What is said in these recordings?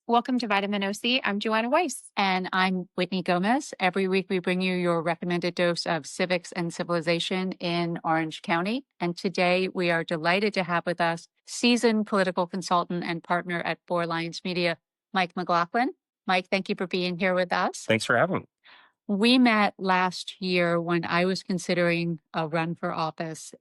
Welcome to Vitamin OC. I'm Joanna Weiss. And I'm Whitney Gomez. Every week we bring you your recommended dose of civics and civilization in Orange County. And today we are delighted to have with us seasoned political consultant and partner at Four Lions Media, Mike McLaughlin. Mike, thank you for being here with us. Thanks for having me. We met last year when I was considering a run for office.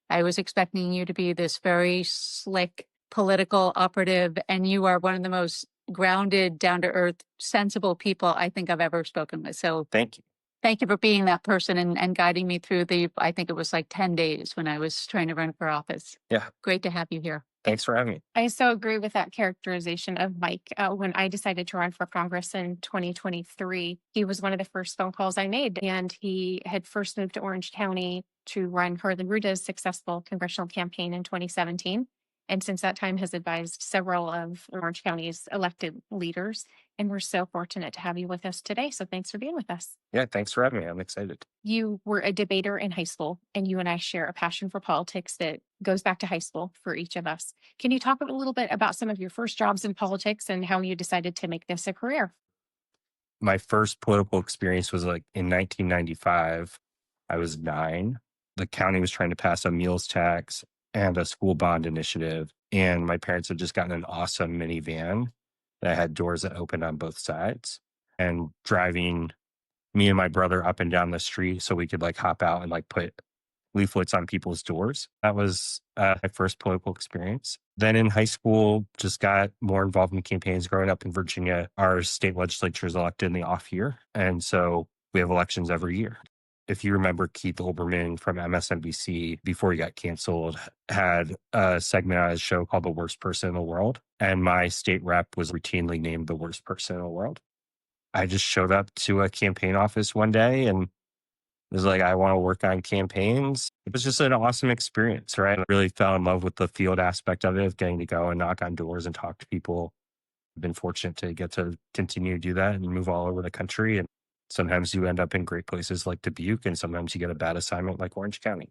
I was expecting you to be this very slick political operative, and you are one of the most grounded, down-to-earth, sensible people I think I've ever spoken with. So Thank you. thank you for being that person and guiding me through I think it was like 10 days when I was trying to run for office. Yeah. Great to have you here. Thanks for having me. I so agree with that characterization of Mike. When I decided to run for Congress in 2023, he was one of the first phone calls I made. And he had first moved to Orange County to run Harlan Ruta's successful congressional campaign in 2017. And since that time has advised several of Orange County's elected leaders. And we're so fortunate to have you with us today. So thanks for being with us. Yeah, thanks for having me. I'm excited. You were a debater in high school, and you and I share a passion for politics that goes back to high school for each of us. Can you talk a little bit about some of your first jobs in politics and how you decided to make this a career? My first political experience was like in 1995. I was 9. The county was trying to pass a meals tax and a school bond initiative. And my parents had just gotten an awesome minivan that had doors that opened on both sides, and driving me and my brother up and down the street so we could like hop out and like put leaflets on people's doors. That was my first political experience. Then in high school, just got more involved in campaigns. Growing up in Virginia, our state legislature is elected in the off year. And so we have elections every year. If you remember, Keith Olbermann from MSNBC, before he got canceled, had a segment on his show called The Worst Person in the World. And my state rep was routinely named the worst person in the world. I just showed up to a campaign office one day and was like, I want to work on campaigns. It was just an awesome experience, right? I really fell in love with the field aspect of it, of getting to go and knock on doors and talk to people. I've been fortunate to get to continue to do that and move all over the country. And sometimes you end up in great places like Dubuque, and sometimes you get a bad assignment like Orange County.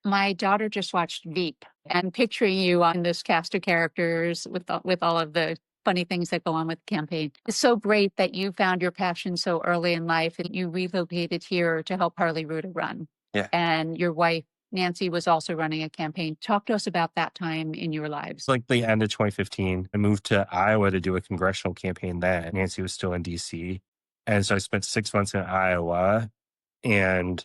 My daughter just watched Veep, and picturing you on this cast of characters with all of the funny things that go on with the campaign. It's so great that you found your passion so early in life and you relocated here to help Harlan Ruta run. Yeah. And your wife, Nancy, was also running a campaign. Talk to us about that time in your lives. It's like the end of 2015. I moved to Iowa to do a congressional campaign then. Nancy was still in DC. And so I spent 6 months in Iowa. And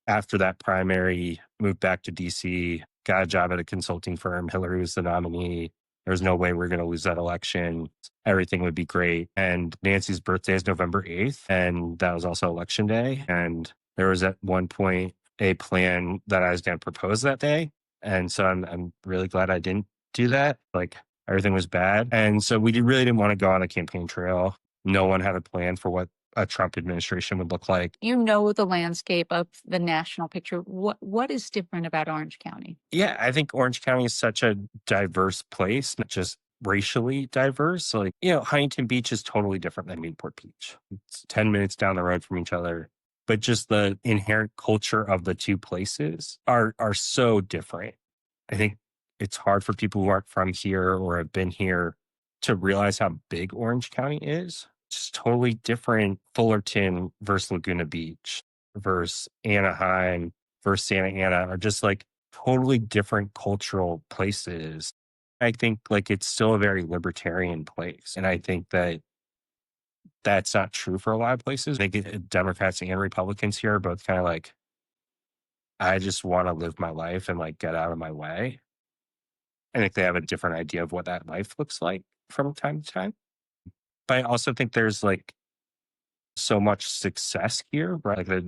after that primary, moved back to DC, got a job at a consulting firm. Hillary was the nominee. There's no way we're going to lose that election. Everything would be great. And Nancy's birthday is November 8th. And that was also election day. And there was at one point a plan that I was going to propose that day. And so I'm really glad I didn't do that. Like, everything was bad. And so we really didn't want to go on a campaign trail. No one had a plan for what a Trump administration would look like. You know the landscape of the national picture. What is different about Orange County? Yeah, I think Orange County is such a diverse place, not just racially diverse. So like, Huntington Beach is totally different than Newport Beach. It's 10 minutes down the road from each other. But just the inherent culture of the two places are so different. I think it's hard for people who aren't from here or have been here to realize how big Orange County is. It's just totally different. Fullerton versus Laguna Beach versus Anaheim versus Santa Ana are just like totally different cultural places. I think like it's still a very libertarian place. And I think that that's not true for a lot of places. I think Democrats and Republicans here are both kind of like, I just want to live my life and like get out of my way. I think they have a different idea of what that life looks like from time to time. But I also think there's like so much success here, right? Like a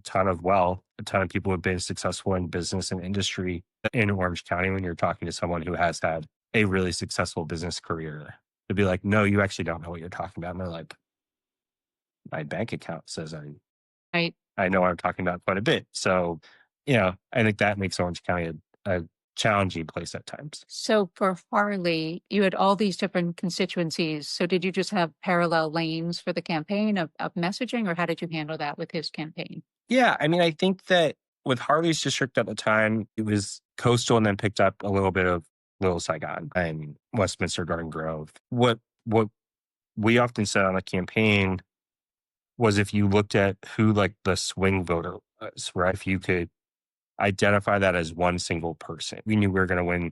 ton of wealth, a ton of people have been successful in business and industry in Orange County. When you're talking to someone who has had a really successful business career, to be like, no, you actually don't know what you're talking about. And they're like, my bank account says I know what I'm talking about quite a bit. So, I think that makes Orange County a challenging place at times. So for Harley, you had all these different constituencies. So did you just have parallel lanes for the campaign of messaging, or how did you handle that with his campaign? Yeah, I mean, I think that with Harley's district at the time, it was coastal and then picked up a little bit of Little Saigon and Westminster Garden Grove. What we often said on the campaign was if you looked at who like the swing voter was, right? If you could identify that as one single person, we knew we were going to win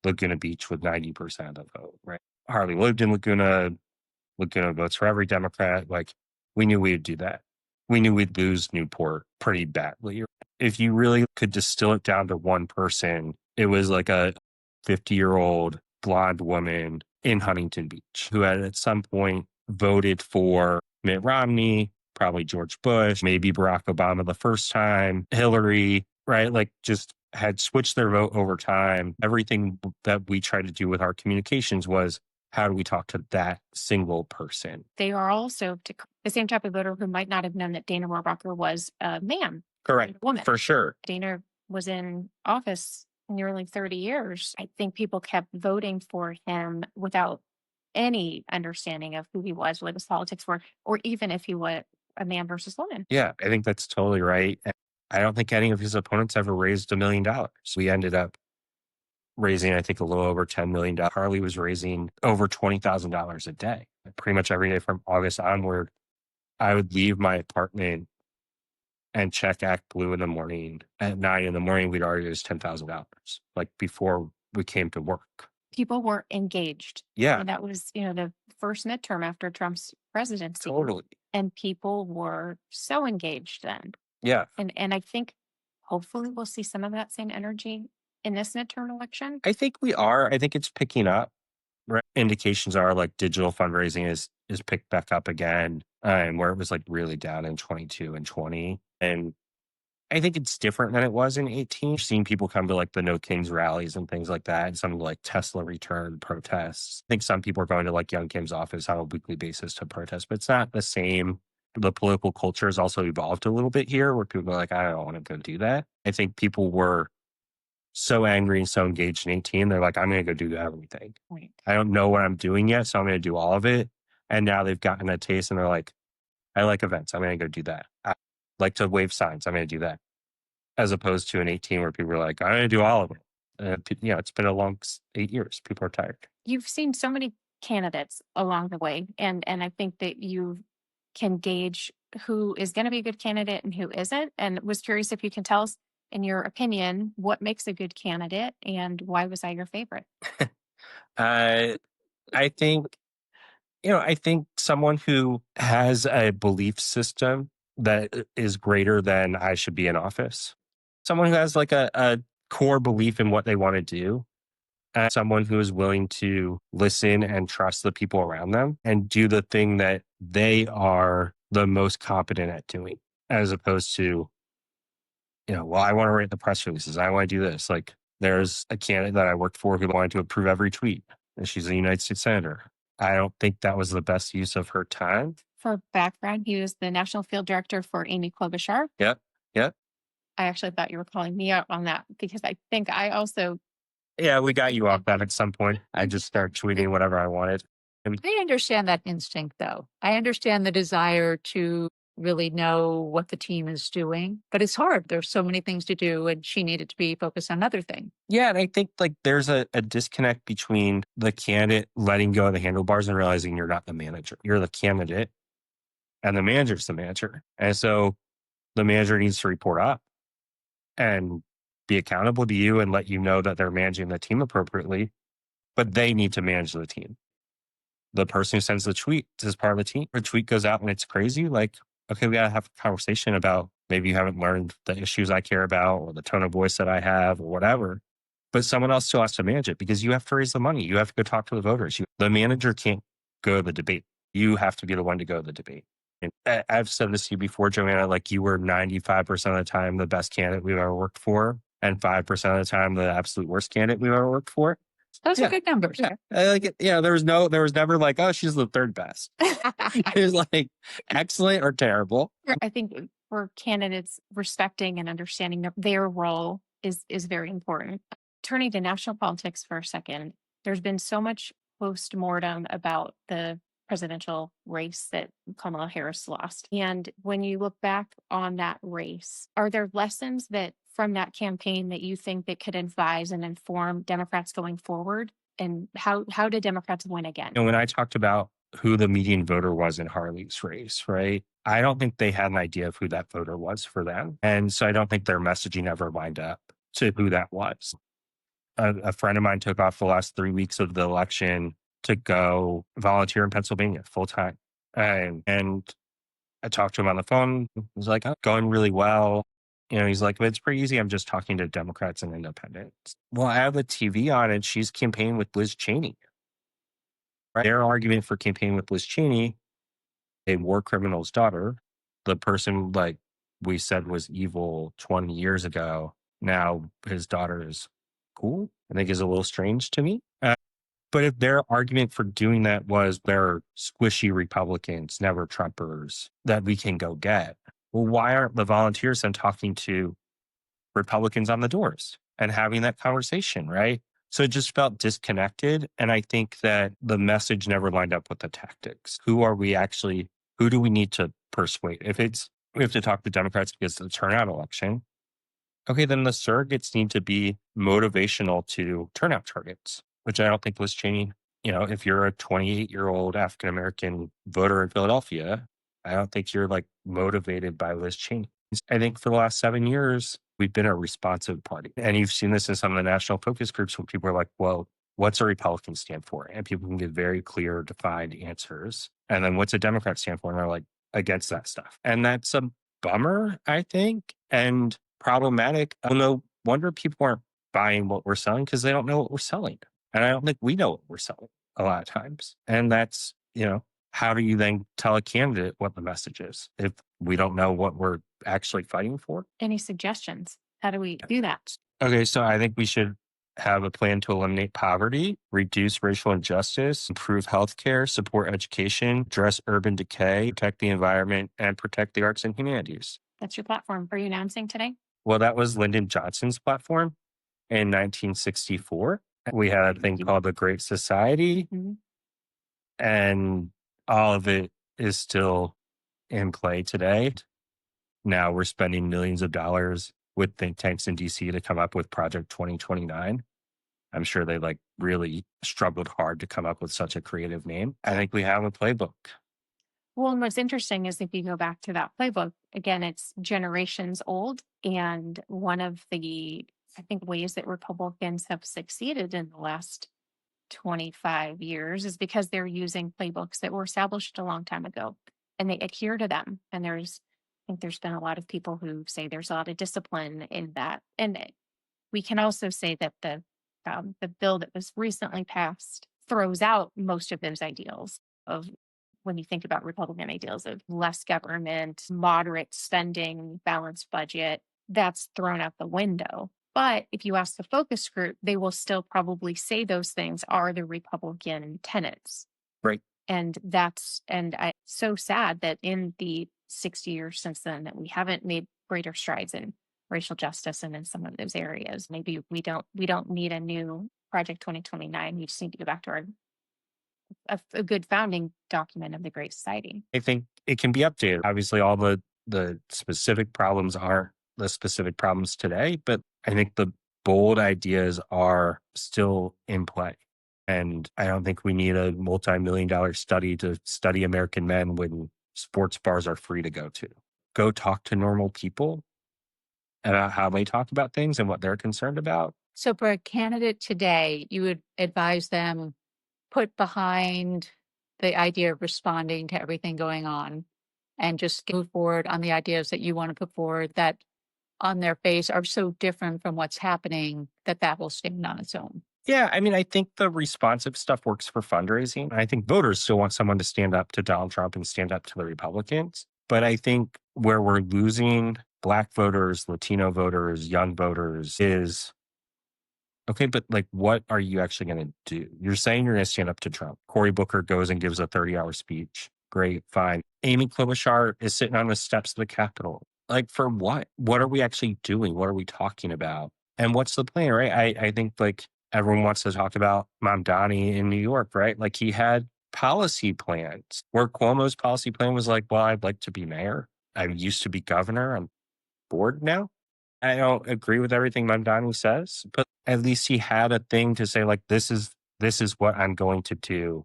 Laguna Beach with 90% of the vote, right? Harley lived in Laguna. Laguna votes for every Democrat. Like, we knew we'd do that. We knew we'd lose Newport pretty badly. If you really could distill it down to one person, it was like a 50-year-old blonde woman in Huntington Beach who had at some point voted for Mitt Romney, probably George Bush, maybe Barack Obama the first time, Hillary, right? Like, just had switched their vote over time. Everything that we tried to do with our communications was, how do we talk to that single person? They are also the same type of voter who might not have known that Dana Rohrabacher was a man, Correct. a woman. For sure. Dana was in office nearly 30 years. I think people kept voting for him without any understanding of who he was, what his politics were, or even if he was a man versus woman. Yeah, I think that's totally right. And I don't think any of his opponents ever raised $1 million. We ended up raising, I think, a little over $10 million. Harley was raising over $20,000 a day. Pretty much every day from August onward, I would leave my apartment and check Act Blue in the morning. At 9 in the morning, we'd already raised $10,000, like before we came to work. People were engaged. Yeah, And that was, the first midterm after Trump's presidency. totally. And people were so engaged then. Yeah, And I think hopefully we'll see some of that same energy in this midterm election. I think we are. I think it's picking up. Right? Indications are like digital fundraising is picked back up again, and where it was like really down in 22 and 20. And I think it's different than it was in 18. Seeing people come to like the No Kings rallies and things like that, and some like Tesla return protests. I think some people are going to like Young Kim's office on a weekly basis to protest, but it's not the same. The political culture has also evolved a little bit here, where people are like, I don't want to go do that. I think people were so angry and so engaged in 18. They're like, I'm going to go do everything. Right. I don't know what I'm doing yet, so I'm going to do all of it. And now they've gotten a taste and they're like, I like events. I'm going to go do that. I like to wave signs. I'm going to do that. As opposed to an 18 where people are like, I'm going to do all of it. It's been a long 8 years. People are tired. You've seen so many candidates along the way. And I think that you can gauge who is going to be a good candidate and who isn't. And was curious if you can tell us, in your opinion, what makes a good candidate and why was I your favorite? I think, I think someone who has a belief system that is greater than I should be in office. Someone who has like a core belief in what they want to do. And someone who is willing to listen and trust the people around them and do the thing that they are the most competent at doing, as opposed to, well, I want to write the press releases. I want to do this. Like, there's a candidate that I worked for who wanted to approve every tweet, and she's a United States Senator. I don't think that was the best use of her time. For background, he was the national field director for Amy Klobuchar. Yep. I actually thought you were calling me out on that because I think I also. Yeah, we got you off that at some point. I just started tweeting whatever I wanted. I understand that instinct, though. I understand the desire to really know what the team is doing, but it's hard. There's so many things to do, and she needed to be focused on other things. Yeah, and I think like there's a disconnect between the candidate letting go of the handlebars and realizing you're not the manager. You're the candidate, and the manager's the manager. And so the manager needs to report up and be accountable to you and let you know that they're managing the team appropriately, but they need to manage the team. The person who sends the tweet is part of the team. The tweet goes out and it's crazy. Like, okay, we got to have a conversation about maybe you haven't learned the issues I care about or the tone of voice that I have or whatever. But someone else still has to manage it because you have to raise the money. You have to go talk to the voters. The manager can't go to the debate. You have to be the one to go to the debate. And I've said this to you before, Joanna, like you were 95% of the time the best candidate we've ever worked for and 5% of the time the absolute worst candidate we've ever worked for. Those are good numbers. Yeah. I like it. Yeah. There was never like, oh, she's the third best. It was like excellent or terrible. I think for candidates, respecting and understanding their role is very important. turning to national politics for a second, there's been so much post-mortem about the presidential race that Kamala Harris lost. And when you look back on that race, are there lessons that from that campaign that you think that could advise and inform Democrats going forward? And how did Democrats win again? And when I talked about who the median voter was in Harley's race, right? I don't think they had an idea of who that voter was for them. And so I don't think their messaging ever lined up to who that was. A friend of mine took off the last 3 weeks of the election to go volunteer in Pennsylvania full time. And I talked to him on the phone. He was like, oh, going really well. He's like, but it's pretty easy. I'm just talking to Democrats and independents. Well, I have the TV on and she's campaigning with Liz Cheney. Right? Their argument for campaigning with Liz Cheney, a war criminal's daughter, the person like we said was evil 20 years ago. Now his daughter is cool. I think is a little strange to me. But if their argument for doing that was they're squishy Republicans, never Trumpers that we can go get, well, why aren't the volunteers then talking to Republicans on the doors and having that conversation, right? So it just felt disconnected. And I think that the message never lined up with the tactics. Who do we need to persuade? If we have to talk to Democrats because of the turnout election, okay, then the surrogates need to be motivational to turnout targets, which I don't think Liz Cheney, if you're a 28-year-old African-American voter in Philadelphia, I don't think you're like motivated by Liz Cheney. I think for the last 7 years, we've been a responsive party. And you've seen this in some of the national focus groups where people are like, well, what's a Republican stand for? And people can give very clear, defined answers. And then what's a Democrat stand for? And they're like, against that stuff. And that's a bummer, I think, and problematic. No wonder people aren't buying what we're selling because they don't know what we're selling. And I don't think we know what we're selling a lot of times. And that's, how do you then tell a candidate what the message is if we don't know what we're actually fighting for? Any suggestions? How do we do that? Okay, so I think we should have a plan to eliminate poverty, reduce racial injustice, improve healthcare, support education, address urban decay, protect the environment, and protect the arts and humanities. That's your platform. Are you announcing today? Well, that was Lyndon Johnson's platform in 1964. We had a thing called the Great Society, and all of it is still in play today. Now we're spending millions of dollars with think tanks in DC to come up with Project 2029. I'm sure they really struggled hard to come up with such a creative name. I think we have a playbook. Well, and what's interesting is if you go back to that playbook, again, it's generations old. And one of the, I think, ways that Republicans have succeeded in the last 25 years is because they're using playbooks that were established a long time ago and they adhere to them. And I think there's been a lot of people who say there's a lot of discipline in that. And we can also say that the bill that was recently passed throws out most of those ideals of when you think about Republican ideals of less government, moderate spending, balanced budget, that's thrown out the window. But if you ask the focus group, they will still probably say those things are the Republican tenets. Right. And it's so sad that in the 60 years since then that we haven't made greater strides in racial justice and in some of those areas. Maybe we don't need a new Project 2029. We just need to go back to a good founding document of the Great Society. I think it can be updated. Obviously, all the specific problems aren't the specific problems today, but I think the bold ideas are still in play. And I don't think we need a multi-million-dollar study to study American men when sports bars are free to go to. Go talk to normal people about how they talk about things and what they're concerned about. So for a candidate today, you would advise them put behind the idea of responding to everything going on and just move forward on the ideas that you want to put forward that on their face are so different from what's happening that will stand on its own. Yeah, I mean, I think the responsive stuff works for fundraising. I think voters still want someone to stand up to Donald Trump and stand up to the Republicans. But I think where we're losing Black voters, Latino voters, young voters is, okay, but what are you actually going to do? You're saying you're going to stand up to Trump. Cory Booker goes and gives a 30-hour speech. Great, fine. Amy Klobuchar is sitting on the steps of the Capitol. For what? What are we actually doing? What are we talking about? And what's the plan, right? I think like everyone wants to talk about Mamdani in New York, right? Like he had policy plans where Cuomo's policy plan was like, well, I'd like to be mayor. I used to be governor. I'm bored now. I don't agree with everything Mamdani says, but at least he had a thing to say, like, this is what I'm going to do.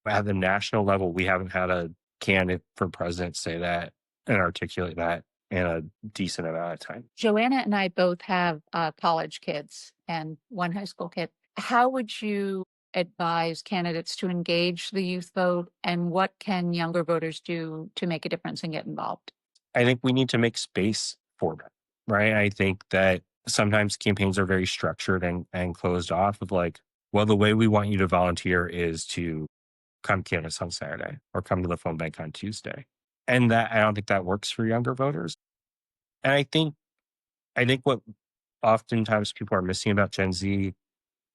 At the national level, we haven't had a candidate for president say that and articulate that in a decent amount of time. Joanna and I both have college kids and one high school kid. How would you advise candidates to engage the youth vote, and what can younger voters do to make a difference and get involved? I think we need to make space for that, right? I think that sometimes campaigns are very structured and closed off of like, well, the way we want you to volunteer is to come canvass on Saturday or come to the phone bank on Tuesday. And that I don't think that works for younger voters. And I think what oftentimes people are missing about Gen Z,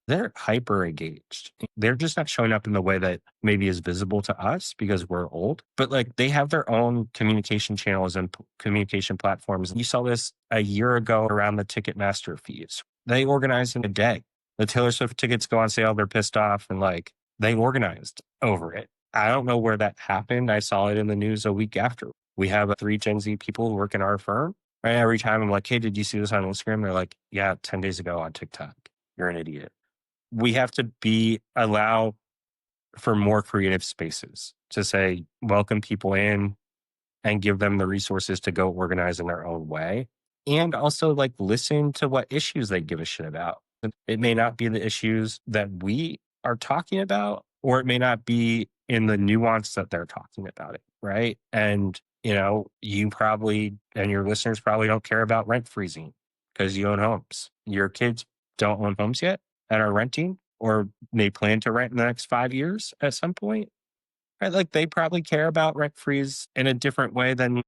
they're hyper engaged. They're just not showing up in the way that maybe is visible to us because we're old, but like they have their own communication channels and communication platforms. You saw this a year ago around the Ticketmaster fees. They organized in a day. The Taylor Swift tickets go on sale. They're pissed off and like they organized over it. I don't know where that happened. I saw it in the news a week after. We have 3 Gen Z people who work in our firm. Right. Every time I'm like, hey, did you see this on Instagram? They're like, yeah, 10 days ago on TikTok. You're an idiot. We have to allow for more creative spaces to say, welcome people in and give them the resources to go organize in their own way. And also like listen to what issues they give a shit about. It may not be the issues that we are talking about, or it may not be in the nuance that they're talking about it. Right. And, you probably and your listeners probably don't care about rent freezing because you own homes. Your kids don't own homes yet and are renting or may plan to rent in the next 5 years at some point. Right. Like they probably care about rent freeze in a different way than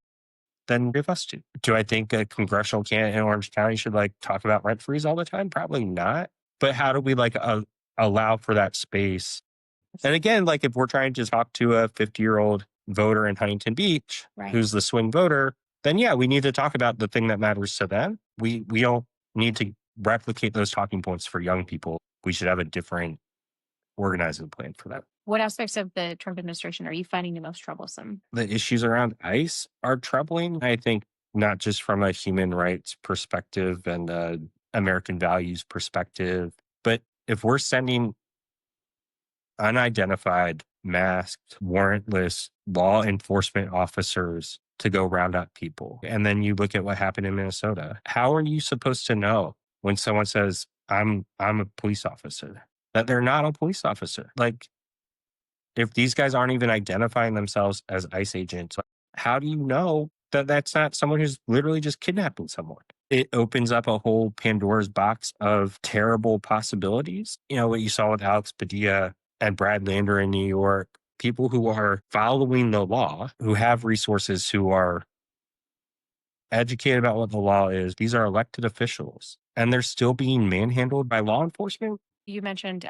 give us to. Do I think a congressional candidate in Orange County should like talk about rent freeze all the time? Probably not. But how do we like allow for that space? And again, like if we're trying to talk to a 50-year-old voter in Huntington Beach, Right. who's the swing voter, then yeah, we need to talk about the thing that matters to them. We don't need to replicate those talking points for young people. We should have a different organizing plan for that. What aspects of the Trump administration are you finding the most troublesome? The issues around ICE are troubling. I think not just from a human rights perspective and American values perspective, but if we're sending unidentified, masked, warrantless law enforcement officers to go round up people, and then you look at what happened in Minnesota, how are you supposed to know when someone says, I'm a police officer, that they're not a police officer? Like, if these guys aren't even identifying themselves as ICE agents, like, how do you know that that's not someone who's literally just kidnapping someone? It opens up a whole Pandora's box of terrible possibilities. What you saw with Alex Padilla and Brad Lander in New York, people who are following the law, who have resources, who are educated about what the law is. These are elected officials and they're still being manhandled by law enforcement. You mentioned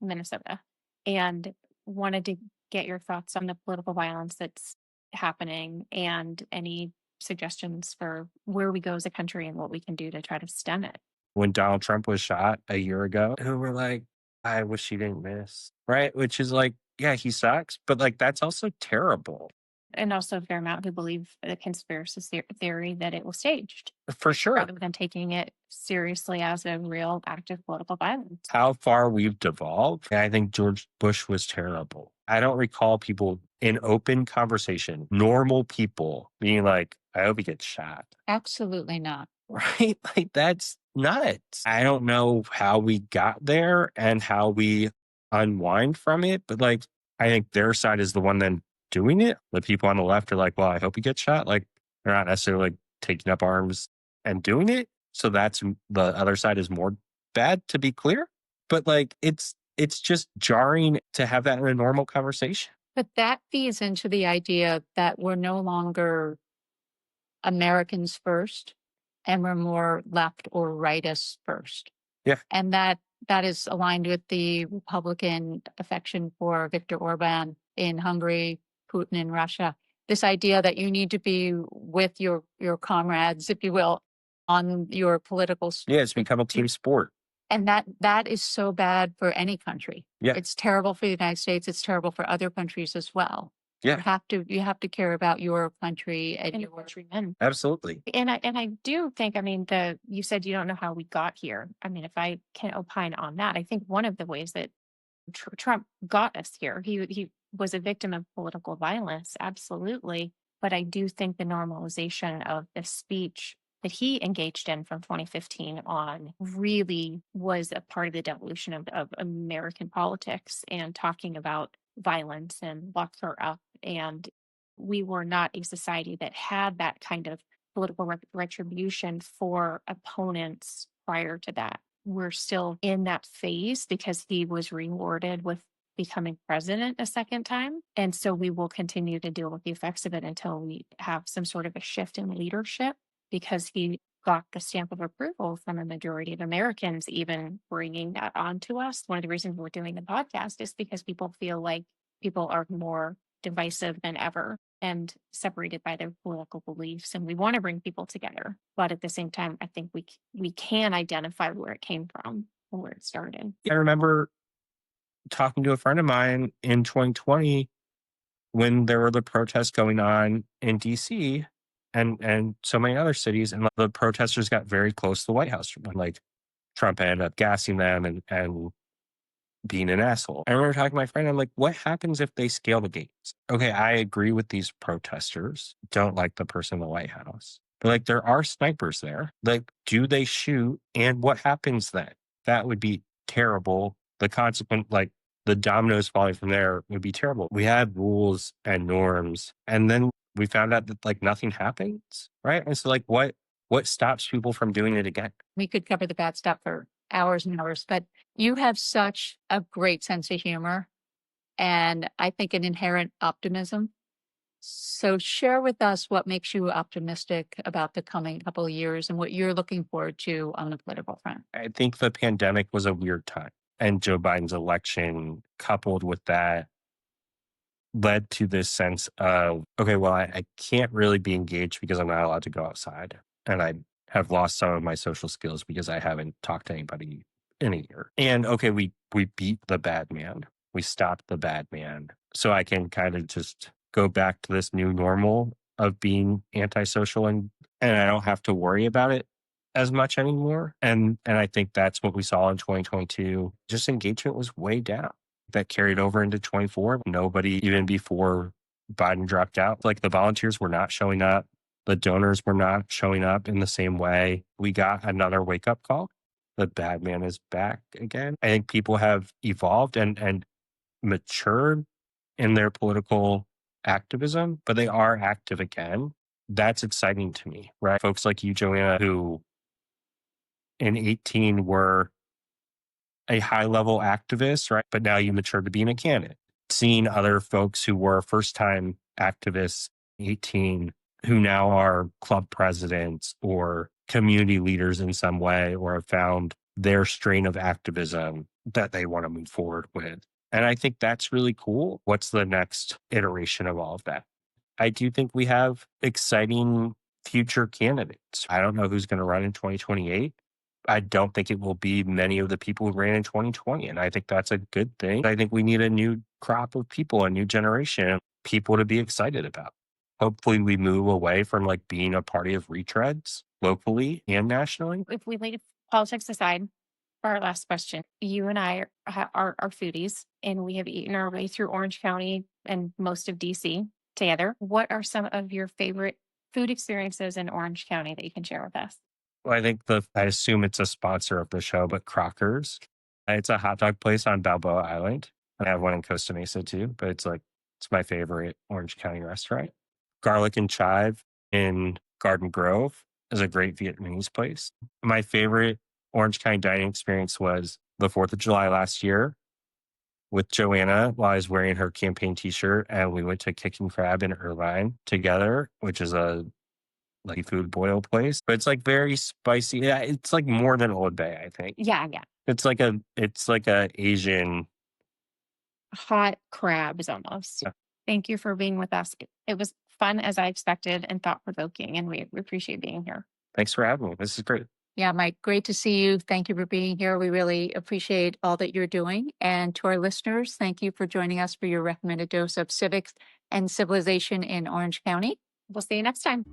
Minnesota and wanted to get your thoughts on the political violence that's happening and any suggestions for where we go as a country and what we can do to try to stem it. When Donald Trump was shot a year ago, who were like, I wish he didn't miss. Right. Which is like, yeah, he sucks. But like, that's also terrible. And also a fair amount who believe the conspiracy theory that it was staged For sure. rather than taking it seriously as a real act of political violence. How far we've devolved. And I think George Bush was terrible. I don't recall people in open conversation, normal people being like, I hope he gets shot. Absolutely not. Right? Like that's nuts. I don't know how we got there and how we unwind from it, but like I think their side is the one then doing it. The people on the left are like, well, I hope he gets shot. Like they're not necessarily like taking up arms and doing it. So that's the other side is more bad, to be clear. But like it's just jarring to have that in a normal conversation. But that feeds into the idea that we're no longer Americans first, and we're more left or rightist first. Yeah. And that is aligned with the Republican affection for Viktor Orban in Hungary, Putin in Russia. This idea that you need to be with your comrades, if you will, on your political Yeah, it's become a team sport. and that is so bad for any country. Yeah. It's terrible for the United States, it's terrible for other countries as well. Yeah. You have to care about your country and And your countrymen. Absolutely. And I do think, I mean, you said you don't know how we got here. I mean, if I can opine on that, I think one of the ways that Trump got us here, he was a victim of political violence, absolutely. But I do think the normalization of the speech that he engaged in from 2015 on really was a part of the devolution of American politics and talking about violence and lock her up. And we were not a society that had that kind of political retribution for opponents prior to that. We're still in that phase because he was rewarded with becoming president a second time. And so we will continue to deal with the effects of it until we have some sort of a shift in leadership because he got the stamp of approval from a majority of Americans, even bringing that on to us. One of the reasons we're doing the podcast is because people feel like people are more divisive than ever and separated by their political beliefs, and we want to bring people together, but at the same time I think we can identify where it came from and where it started. I remember talking to a friend of mine in 2020 when there were the protests going on in DC and so many other cities, and the protesters got very close to the White House. Like Trump ended up gassing them and being an asshole. I remember talking to my friend, I'm like, what happens if they scale the gates? Okay, I agree with these protesters, don't like the person in the White House. But like there are snipers there. Like, do they shoot? And what happens then? That would be terrible. The consequent, like the dominoes falling from there would be terrible. We had rules and norms, and then we found out that like nothing happens, right? And so like what stops people from doing it again? We could cover the bad stuff for hours and hours, but you have such a great sense of humor and I think an inherent optimism. So share with us what makes you optimistic about the coming couple of years and what you're looking forward to on the political front. I think the pandemic was a weird time, and Joe Biden's election, coupled with that, led to this sense of, okay, well, I can't really be engaged because I'm not allowed to go outside. And I have lost some of my social skills because I haven't talked to anybody in a year. And okay, we beat the bad man. We stopped the bad man. So I can kind of just go back to this new normal of being antisocial and I don't have to worry about it as much anymore. And I think that's what we saw in 2022. Just engagement was way down. That carried over into 24. Nobody, even before Biden dropped out, like the volunteers were not showing up. The donors were not showing up in the same way. We got another wake up call. The bad man is back again. I think people have evolved and matured in their political activism, but they are active again. That's exciting to me, right? Folks like you, Joanna, who in 18 were a high level activist, right? But now you matured to being a candidate. Seeing other folks who were first time activists, 18, who now are club presidents or community leaders in some way, or have found their strain of activism that they want to move forward with. And I think that's really cool. What's the next iteration of all of that? I do think we have exciting future candidates. I don't know who's going to run in 2028. I don't think it will be many of the people who ran in 2020. And I think that's a good thing. I think we need a new crop of people, a new generation of people to be excited about. Hopefully we move away from like being a party of retreads locally and nationally. If we leave politics aside for our last question, you and I are foodies and we have eaten our way through Orange County and most of DC together. What are some of your favorite food experiences in Orange County that you can share with us? Well, I think I assume it's a sponsor of the show, but Crockers. It's a hot dog place on Balboa Island. And I have one in Costa Mesa too, but it's my favorite Orange County restaurant. Garlic and Chive in Garden Grove is a great Vietnamese place. My favorite Orange County dining experience was the 4th of July last year with Joanna while I was wearing her campaign t-shirt, and we went to Kicking Crab in Irvine together, which is a like food boil place, but it's like very spicy. Yeah, it's like more than Old Bay, I think. Yeah. It's like a Asian. Hot crabs almost. Yeah. Thank you for being with us. It was fun as I expected and thought provoking, and we appreciate being here. Thanks for having me. This is great. Yeah, Mike, great to see you. Thank you for being here. We really appreciate all that you're doing. And to our listeners, thank you for joining us for your recommended dose of civics and civilization in Orange County. We'll see you next time.